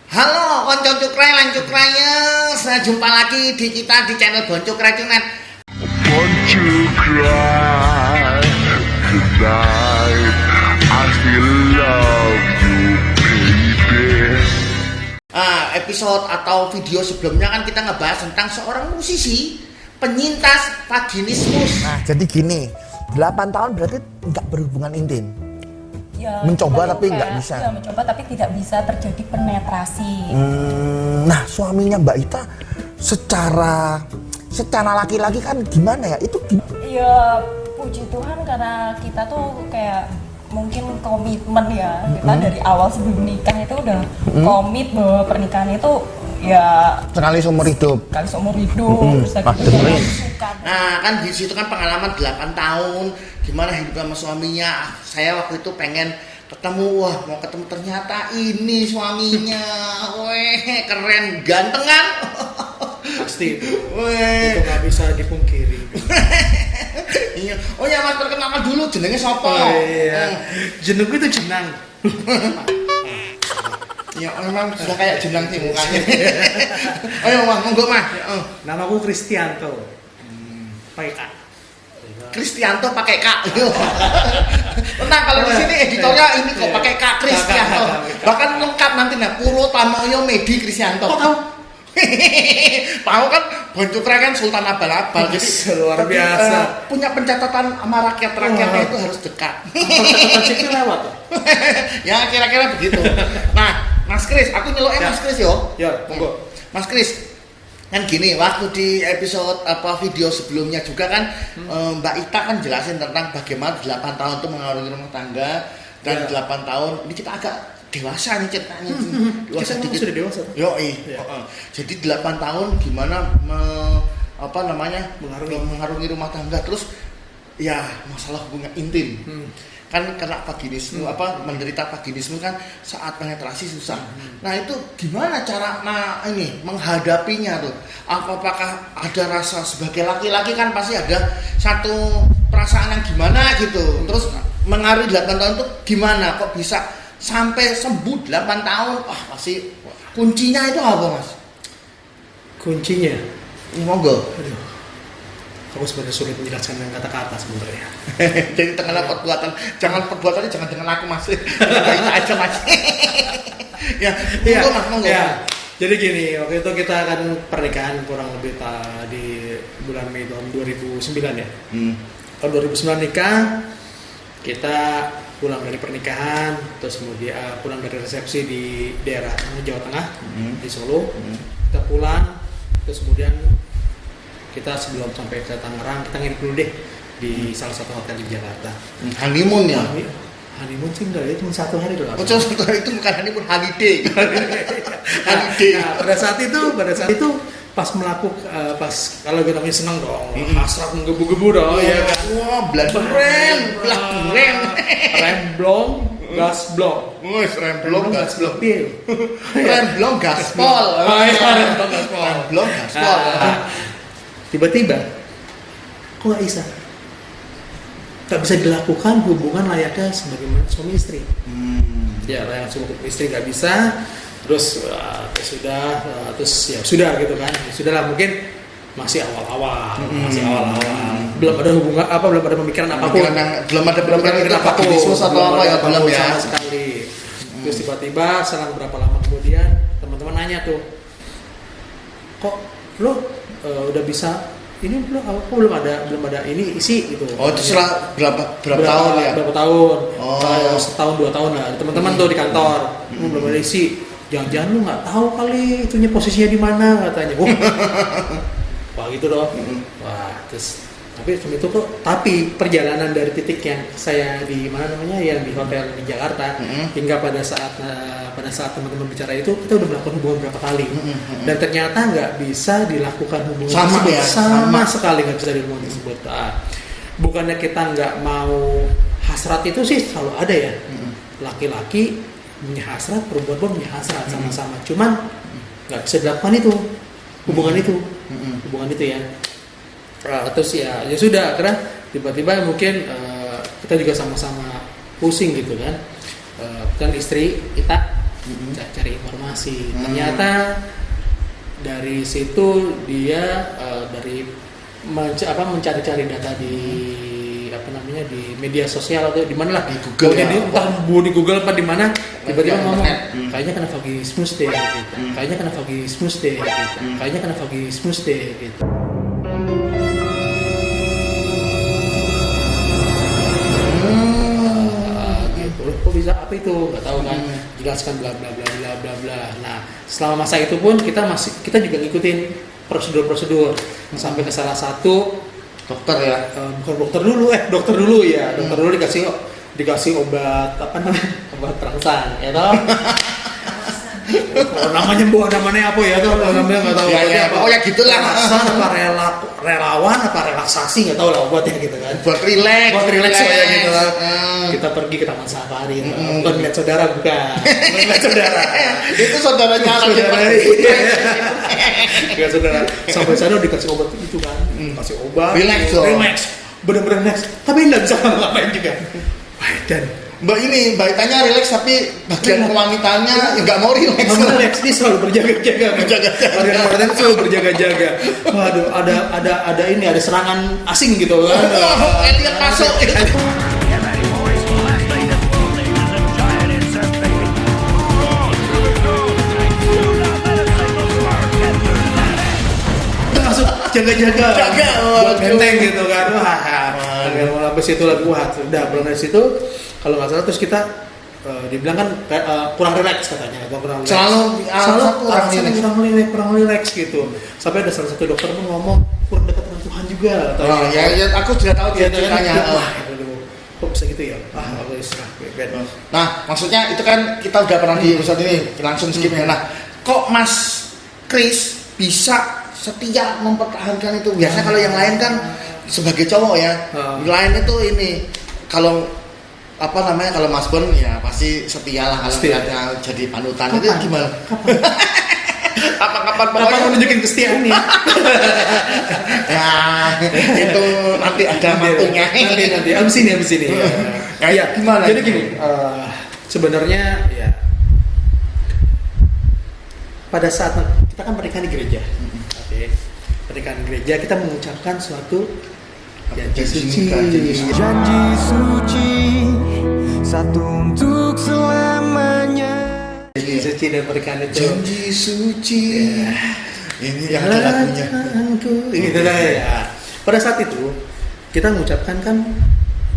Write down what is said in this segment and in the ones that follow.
Halo, konco cukrai lan cukraya. Saya jumpa lagi di kita di channel Boncukrai Cunet. Boncukrai, tonight I still love you, baby. Episode atau video sebelumnya kan kita ngebahas tentang seorang musisi penyintas vaginismus. Nah, jadi gini, 8 tahun berarti nggak berhubungan intim. Ya, Mencoba tapi nggak bisa. Ya, mencoba tapi tidak bisa terjadi penetrasi. Nah, suaminya Mbak Ita secara laki-laki kan gimana ya? Itu Ya, puji Tuhan karena kita tuh kayak mungkin komitmen ya. Kita dari awal sebelum nikah itu udah komit bahwa pernikahan itu ya sekali seumur hidup. kali seumur hidup. Terus Wah, dengerin. Nah, kan di situ kan pengalaman 8 tahun gimana hidup sama suaminya. Saya waktu itu pengen ketemu, mau ketemu ternyata ini suaminya. Weh, keren, ganteng kan? Pasti itu Weh. nggak bisa dipungkiri. Iya. Oh ya Mas, perkenalkan dulu jenenge sapa? Oh, iya. Jenengku itu jenang. Ya memang sudah kayak jenang sih mukanya. Ayo Mas, monggo Mas. Namaku Kristianto. Pakai K. Kristianto pakai K. Tenang, kalau di sini editornya ini kok pakai K Kristianto. Bahkan lengkap nanti Puro Tamoyo Medi Kristianto. Kok tahu? Tahu kan Boncukrai kan Sultan Abal-abal. Jadi luar biasa. Punya pencatatan sama rakyat-rakyatnya itu harus dekat. Ceknya lewat. Ya kira-kira begitu. Nah, Mas Kris, aku nyeloknya Ya. Mas Kris yo. Ya, monggo. Mas Kris, kan gini, waktu di episode video sebelumnya juga kan Mbak Ita kan jelasin tentang bagaimana 8 tahun itu mengarungi rumah tangga dan Ya. 8 tahun ini kita agak dewasa nih ceritanya. Dewasa Kita dikit. sudah dewasa. Yoi. Ya. Jadi 8 tahun gimana mengarungi rumah tangga, terus ya masalah hubungan intim. Kan kena vaginisme menderita vaginisme kan saat penetrasi susah. Nah, itu gimana cara menghadapinya tuh? Apakah ada rasa sebagai laki-laki kan pasti ada satu perasaan yang gimana gitu. Terus mengarungi 8 tahun itu gimana kok bisa sampai sembuh 8 tahun? Pasti kuncinya itu apa, Mas? Kuncinya. Monggo. Aduh. Aku sebenarnya sulit menjelaskan dengan kata-kata sebenarnya. Jadi tengah perbuatan, perbuatannya jangan dengan aku Mas. Kita aja Mas. Ya, monggo Mas, monggo. Ya. Jadi gini, waktu itu kita akan pernikahan kurang lebih di bulan Mei tahun 2009 ya. Tahun 2009 nikah, kita pulang dari pernikahan, terus kemudian pulang dari resepsi di daerah Jawa Tengah, di Solo. Kita pulang, terus kemudian kita sebelum sampai ke Tangerang, kita nginep dulu deh di salah satu hotel di Jakarta. Honeymoon ya? Honeymoon sih enggak, itu cuma 1 hari doang. Oh, itu bukan honeymoon, holiday. Holiday. Nah, pada saat itu pas pas kalau kita namanya seneng dong, hasrat menggebu-gebu dong, ya kan. Wah, bladeren. Remblong, gasblong. Wes, remblong gaspol. Piye? Remblong gaspol. Oh iya, remblong gaspol. Remblong gaspol. Tiba-tiba kok nggak bisa? Nggak bisa dilakukan hubungan layaknya sebagaimana suami istri. Ya, layak suami istri nggak bisa. Terus terus ya sudah gitu kan. Ya sudahlah, mungkin masih awal-awal, belum ada hubungan belum ada pemikiran apapun. Belum ada pemikiran vaginismus atau apa ya, belum ya. Sama sekali. Terus tiba-tiba selang berapa lama kemudian teman-teman nanya tuh, kok lo udah bisa ini belum ada ini isi gitu. Oh, itu setelah berapa tahun ya? Berapa tahun? Oh. Setahun 2 tahun lah. Teman-teman tuh di kantor, belum ada isi. Jangan-jangan lu nggak tahu kali itunya posisinya di mana katanya. Wah gitu dong. Wah, terus tapi perjalanan dari titik yang saya di yang di hotel di Jakarta hingga pada saat teman-teman bicara itu, kita udah melakukan hubungan berapa kali dan ternyata nggak bisa dilakukan hubungan sama sekali nggak bisa dilakukan tersebut. Bukannya kita nggak mau, hasrat itu sih selalu ada ya. Laki-laki punya hasrat, perempuan pun punya hasrat sama-sama, cuman nggak bisa dilakukan itu hubungan itu ya. Terus ya sudah, karena tiba-tiba mungkin kita juga sama-sama pusing gitu kan. Kan istri kita cari informasi. Ternyata dari situ dia mencari-cari data di di media sosial atau di mana lah, di Google ya. entah di Google apa di mana, tiba-tiba ngomong kayaknya kena vaginismus deh gitu. Kayaknya kena vaginismus deh gitu. Kayaknya kena vaginismus deh gitu. Gitu. Kok bisa apa itu? Nggak tahu kan. Jelaskan bla bla bla bla bla bla. Nah, selama masa itu pun kita juga ngikutin prosedur-prosedur sampai ke salah satu Dokter ya. Bukan dokter dulu ya. Dokter dulu dikasih obat apa namanya? Obat terangsang, ya toh? namanya apa ya tuh? Namanya nggak tahu. Ya, pokoknya gitulah. Apa relawan apa relaksasi nggak tahu lah obatnya gitu kan. Buat relax ya gitu kan. Kita pergi ke taman safari, bukan lihat saudara bukan lihat saudara. Itu saudaranya lagi. Ya saudara, sampai sana dikasih obat itu kan, kasih obat, relax, bener-bener relax, tapi nggak bisa ngapain juga. Wah, dan Mbak Itanya relax tapi bagian kewangitannya nggak mau relax. Relax, dia selalu berjaga-jaga. Martin selalu berjaga-jaga. Waduh, ada serangan asing gitu kan. Elliot masuk. Jaga buat benteng gitu kan. Wah, habis itu lagi udah belum dari situ kalau nggak salah terus kita dibilang kan kurang relax katanya, kurang relax. Selalu kurang relax gitu. Sampai ada salah satu dokter pun ngomong kurang dekat dengan Tuhan juga. Ya, aku sudah tahu dia ceritanya. Kok bisa gitu ya? Aku istirahat. Nah, maksudnya itu kan kita udah pernah di episode ini langsung skip ya. Nah, kok Mas Kris bisa setia mempertahankan itu? Biasanya kalau yang lain kan sebagai cowok ya, lain itu ini kalau kalau Mas Bon ya pasti setia lah kalau ada jadi panutan. Itu gimana? Kapan Pokoknya menunjukin kesetiaan nih. Ya itu nanti ada waktunya. Nanti abis ini. Ya gimana? Jadi gini, sebenarnya ya pada saat kita kan pernikahan di gereja. Pernikahan gereja kita mengucapkan suatu janji suci satu untuk selamanya. Janji suci dan pernikahan itu. Janji suci. Ya. Ini yang ada lagunya. Gitu lah ya. Pada saat itu kita mengucapkan kan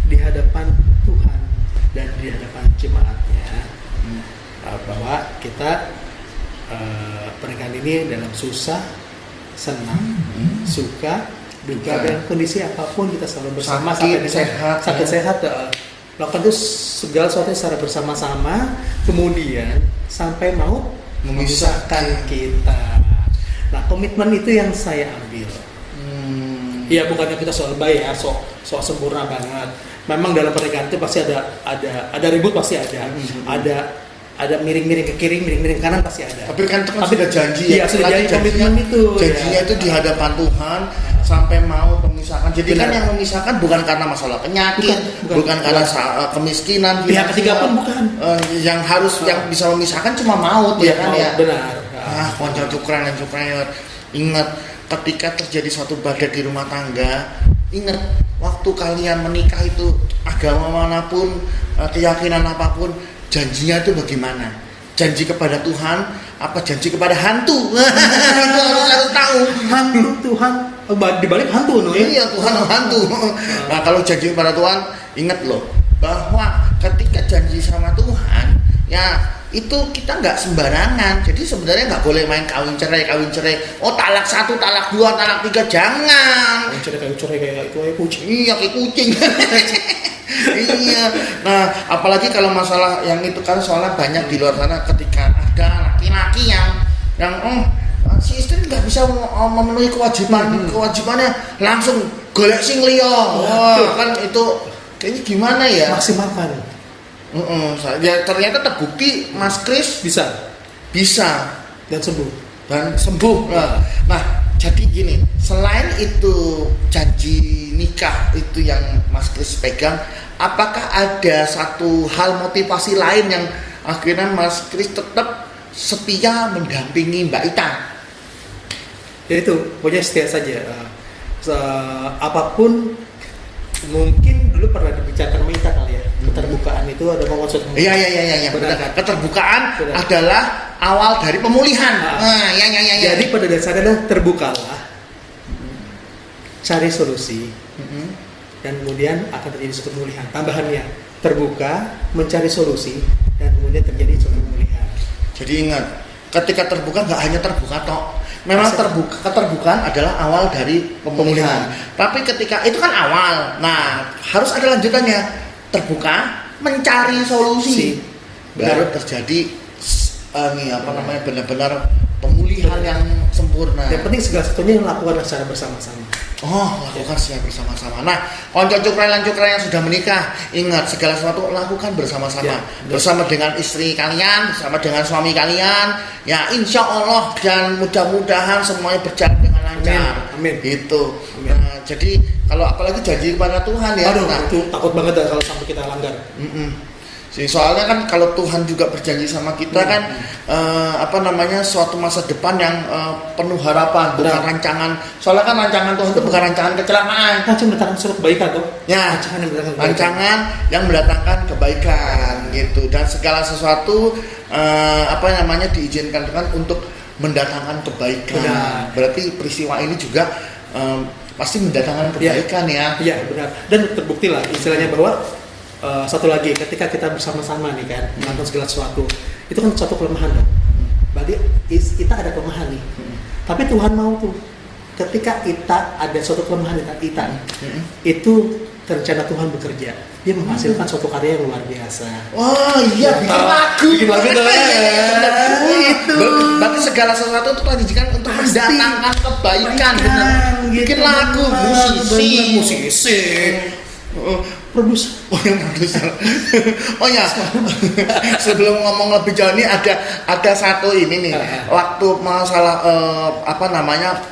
di hadapan Tuhan dan di hadapan jemaatnya bahwa kita pernikahan ini dalam susah, senang, suka, duka dan kondisi apapun kita selalu bersama sakit sehat lakukan itu segala sesuatu secara bersama-sama, kemudian sampai mau memisahkan kita. Nah, komitmen itu yang saya ambil. Iya, bukannya kita soal baik ya, sok sempurna banget. Memang dalam pernikahan itu pasti ada ribut, pasti ada miring-miring ke kiri, miring-miring ke kanan pasti ada. Tapi kan itu kan sudah janji ya. Iya, sudah janji komitmen itu. Janjinya itu di hadapan Tuhan sampai mau memisahkan. Jadi kan yang memisahkan bukan karena masalah penyakit, bukan karena kemiskinan. Pihak ketiga pun bukan. Yang bisa memisahkan cuma maut ya kan ya. Benar. Konco cukran. Ingat ketika terjadi suatu badai di rumah tangga, ingat waktu kalian menikah itu agama manapun, keyakinan apapun, janjinya itu bagaimana? Janji kepada Tuhan apa janji kepada hantu? Itu harus tahu. Hantu Tuhan dibalik hantu no ya? Iya, Tuhan hantu. Nah, kalau janji kepada Tuhan, ingat loh bahwa ketika janji sama Tuhan, ya itu kita nggak sembarangan. Jadi sebenarnya nggak boleh main kawin cerai. Oh, talak 1, talak 2, talak 3, jangan. Kawin cerai kayak itu kayak kucing. Iya, kayak kucing. Iya. Nah, apalagi kalau masalah yang itu kan soalnya banyak di luar sana ketika ada laki-laki yang si istri nggak bisa memenuhi kewajibannya langsung golek sing liya. Wah, kan itu kayaknya gimana ya? Maksimalkan. Ya ternyata terbukti Mas Kris bisa dan sembuh. Nah, jadi gini, selain itu janji nikah itu yang Mas Kris pegang, apakah ada satu hal motivasi lain yang akhirnya Mas Kris tetap setia mendampingi Mbak Ita? Ya itu, pokoknya setia saja. Apapun mungkin dulu pernah dibicarakan sama Ita kali ya. Keterbukaan itu ada maksud. Iya, benar. Keterbukaan adalah awal dari pemulihan. Ya. Jadi pada dasarnya terbukalah, cari solusi, dan kemudian akan terjadi suatu pemulihan. Tambahannya, terbuka, mencari solusi, dan kemudian terjadi suatu pemulihan. Jadi ingat, ketika terbuka nggak hanya terbuka toh. Memang keterbukaan adalah awal dari pemulihan. Tapi ketika itu kan awal, nah harus ada lanjutannya. Terbuka, mencari solusi, baru terjadi benar-benar pemulihan yang sempurna. Yang penting segala sesuatunya yang lakukan secara bersama-sama. Lakukan secara bersama-sama. Nah, konco cukrai yang sudah menikah, ingat segala sesuatu lakukan bersama-sama. Bersama dengan istri kalian, bersama dengan suami kalian. Ya, insya Allah dan mudah-mudahan semuanya berjalan dengan lancar. Amin. Gitu. Amin. Nah, jadi kalau apalagi janji kepada Tuhan ya. Aduh, itu takut banget dah kalau sampai kita langgar. Soalnya kan kalau Tuhan juga berjanji sama kita kan suatu masa depan yang penuh harapan, bukan rancangan. Soalnya kan rancangan Tuhan itu bukan rancangan kecelakaan. Rancangan mendatangkan suatu kebaikan tuh. Ya, rancangan yang mendatangkan kebaikan gitu, dan segala sesuatu diizinkan Tuhan untuk mendatangkan kebaikan. Berarti peristiwa ini juga pasti mendatangkan kebaikan ya. Iya, benar. Dan terbukti lah istilahnya bahwa satu lagi, ketika kita bersama-sama nih kan melakukan segala sesuatu, itu kan suatu kelemahan dong. Berarti kita ada kelemahan nih. Tapi Tuhan mau tuh, ketika kita ada suatu kelemahan kita, itu rencana Tuhan bekerja. Dia menghasilkan suatu karya yang luar biasa. Wah, iya, bikin lagu tuh. Itu. Berarti segala sesuatu itu dijanjikan untuk mendatangkan kebaikan, benar. Bikin lagu, musisi. Produser. Yang produser. Sebelum ngomong lebih jauh ini ada satu ini nih. Waktu masalah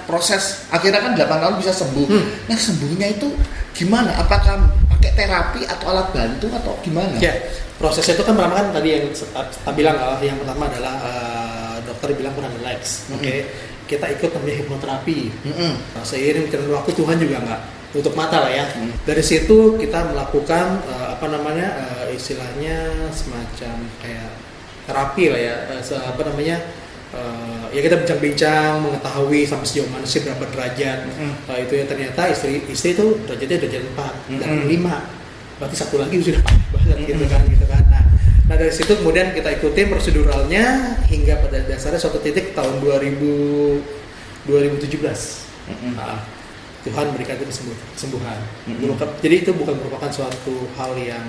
proses akhirnya kan 8 tahun bisa sembuh. Nah, sembuhnya itu gimana? Apakah pakai terapi atau alat bantu atau gimana? Ya, prosesnya itu kan pertama kan tadi yang saya bilang, yang pertama adalah dokter bilang kurang relax. Oke. Kita ikut namanya hipnoterapi. Seiring berjalan waktu Tuhan juga nggak tutup mata lah ya. Dari situ kita melakukan istilahnya semacam kayak terapi lah ya. Ya kita bincang-bincang mengetahui sampai sejauh mana sih berapa derajat. Itu ya ternyata istri itu derajatnya derajat 4 dan 5. Berarti satu lagi sudah banget gitu kan. Nah dari situ kemudian kita ikutin proseduralnya hingga pada dasarnya suatu titik tahun 2017. Tuhan berikan itu kesembuhan. Jadi itu bukan merupakan suatu hal yang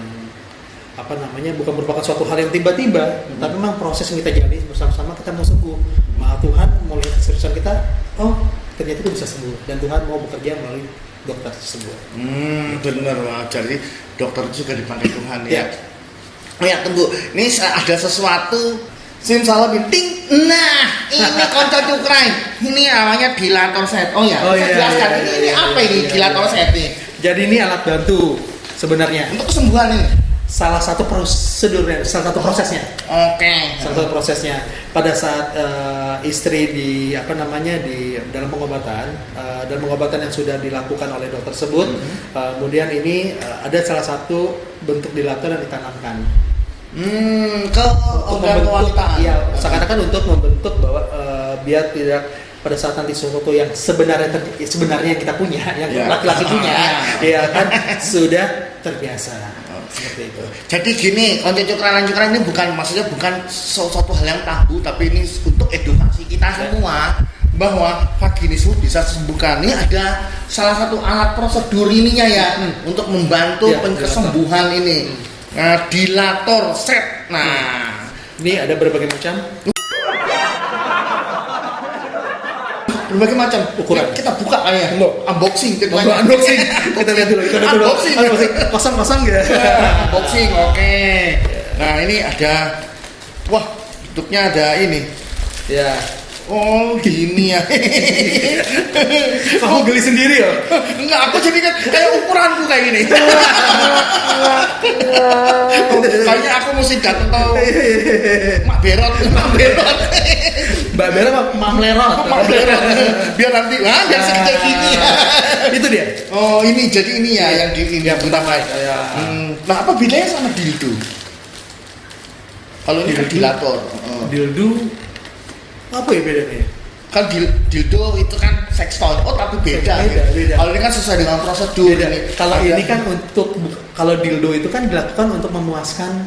bukan merupakan suatu hal yang tiba-tiba, tapi memang proses yang kita jalani bersama-sama kita mau sembuh. Tuhan mau lihat keseriusan kita, ternyata itu bisa sembuh, dan Tuhan mau bekerja melalui dokter tersebut. Bener, jadi dokter juga dipakai Tuhan ya. Ya tunggu, ini ada sesuatu simsalabim. Nah, ini konco cukrai. Ini namanya dilator set. Jelaskan ini apa ini dilator set nih? Jadi ini alat bantu sebenarnya untuk kesembuhan ini. Salah satu prosedurnya, salah satu prosesnya. Salah satu prosesnya pada saat istri di dalam pengobatan yang sudah dilakukan oleh dokter tersebut, kemudian ini ada salah satu bentuk dilator yang ditanamkan. Ke organ kewanitaan. Iya, seakan-akan untuk membentuk bahwa biar tidak pada saat nanti sesuatu yang sebenarnya kita punya, yang laki-laki punya, ya kan sudah terbiasa. Seperti itu. Jadi gini, konco cukran ini bukan suatu hal yang tabu, tapi ini untuk edukasi kita semua bahwa vaginismus bisa disembuhkan. Ini ada salah satu alat prosedur ininya ya, untuk membantu kesembuhan ini. Nah, dilator set. Nah, ini ada berbagai macam. Berbagai macam ukuran. Kita buka kayak unboxing. Kita lihat dulu. Unboxing. Kosong gitu. Unboxing. Oke. Nah, ini ada. Wah, bentuknya ada ini. Ya. Oh gini ya. Kamu geli sendiri ya? Enggak, aku jadi kan kayak ukuranku kayak gini. Kayaknya aku mesti datang ke Mak Berot. Mbak Bella apa? Mam Lerot. Mak Berot. Biar nanti, biar segede gini. Itu dia. Oh ini jadi ini ya yang di ini yang utama. Ya. Nah apa bedanya sama dildo? Kalau ini kan Dildo? dilator. Dildo apa ya bedanya? Kan dildo itu kan sex toy. Oh tapi beda. Beda. Kalau ini kan sesuai dengan prosedur. Beda. Kalau Ada- ini kan kalau dildo itu kan dilakukan untuk memuaskan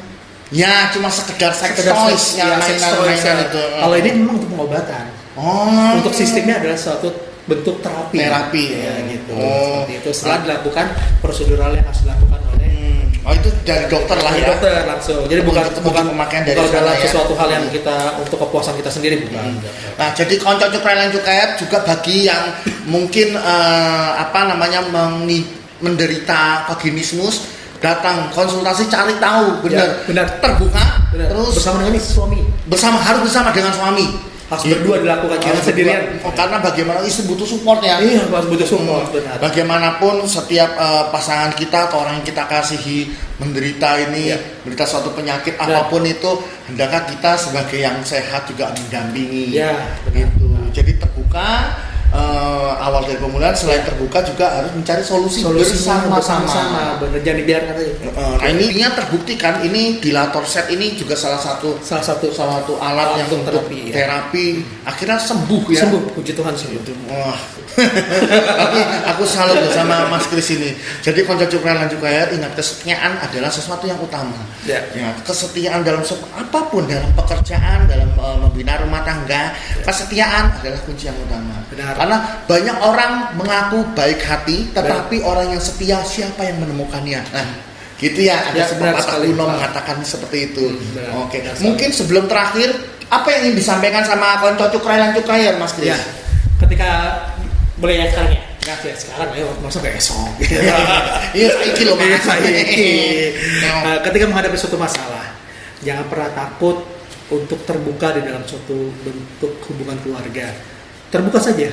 ya cuma sekedar sex sekedar toys yang sex toys. mainan itu. Kalau ini memang untuk pengobatan. Oh. Untuk sistemnya adalah suatu bentuk terapi. Terapi, ya, ya. gitu. Oh. Seperti itu. Setelah dilakukan prosedural yang harus dilakukan oleh Oh itu dari dokter lah dari ya. dokter langsung. Jadi bukan Untuk bukan pemakaian dari bukan sana dalam ya. sesuatu hal yang kita untuk kepuasan kita sendiri bukan. Nah, jadi konco cukrelan cukret juga bagi yang mungkin menderita vaginismus datang konsultasi cari tahu benar Ya, benar. terbuka Benar. terus bersama dengan suami harus bersama dengan suami harus berdua dilakukan jangan Harus sendirian. berdua. Karena bagaimana istri butuh support ya. Iya, harus butuh support benar. Bagaimanapun setiap pasangan kita atau orang yang kita kasihi menderita ini, Ya. menderita suatu penyakit Dan- apapun itu, hendaknya kita sebagai yang sehat juga mendampingi. Ya, benar. Gitu. Jadi terbuka awal dari pemulihan, selain terbuka juga harus mencari solusi bersama-sama. benar jangan dibiarkan aja. Nah ini terbukti kan, ini dilator set ini juga salah satu alat yang untuk terapi, ya. terapi, akhirnya sembuh ya. Sembuh, puji Tuhan sembuh. Wah, tapi aku salut loh sama Mas Kris ini. Jadi konco cukrelan juga ingat kesetiaan adalah sesuatu yang utama. Ya. Kesetiaan dalam apapun, dalam pekerjaan, dalam membina rumah tangga, kesetiaan adalah kunci yang utama. Benar. Karena banyak orang mengaku baik hati, tetapi orang yang setia siapa yang menemukannya? Nah, gitu ya. Ada Ya, sebuah benar kata sekali. kuno mengatakan seperti itu. Benar. Oke. Benar sekali. Mungkin sebelum terakhir, apa yang ingin disampaikan sama konco cukrelan cukrelan Mas Kris? Ya. Ketika boleh ya sekarang ya. Ya sekarang ayo masa besok. Iya, saiki loh Mas. Iya, saiki. Ketika menghadapi suatu masalah, jangan pernah takut untuk terbuka di dalam suatu bentuk hubungan keluarga. Terbuka saja.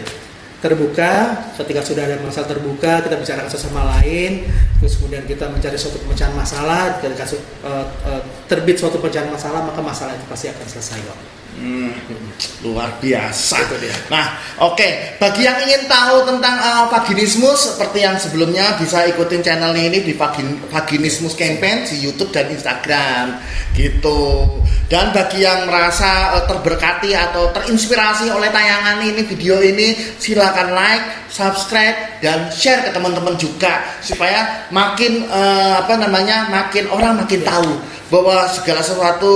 Terbuka, ketika sudah ada masalah terbuka, kita bicarakan sesama lain, terus kemudian kita mencari suatu pemecahan masalah, ketika terbit suatu pemecahan masalah, maka masalah itu pasti akan selesai kok. Luar biasa. Itu dia. Nah, oke. Bagi yang ingin tahu tentang vaginismus seperti yang sebelumnya bisa ikutin channel ini di Vaginismus Campaign di YouTube dan Instagram gitu. Dan bagi yang merasa terberkati atau terinspirasi oleh tayangan ini, video ini, silakan like, subscribe dan share ke teman-teman juga supaya makin makin orang makin tahu bahwa segala sesuatu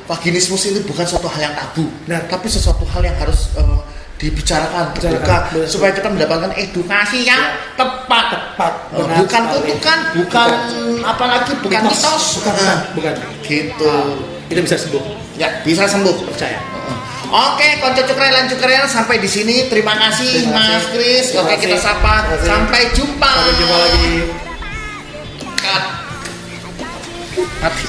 vaginismus ini bukan suatu hal yang tabu, tapi sesuatu hal yang harus dibicarakan terbuka supaya kita mendapatkan edukasi yang tepat. Benar Bukan sekali. kutukan, bukan apalagi bukan mitos. Bukan. Gitu. Itu bisa sembuh, Ya, bisa sembuh. percaya. Oke, konco cukrelan sampai di sini. Terima kasih Terima kasih. Mas Kris. Terima Oke, kasih. kita sapa. Terima kasih. Sampai jumpa. Sampai jumpa lagi. Cut. Mati.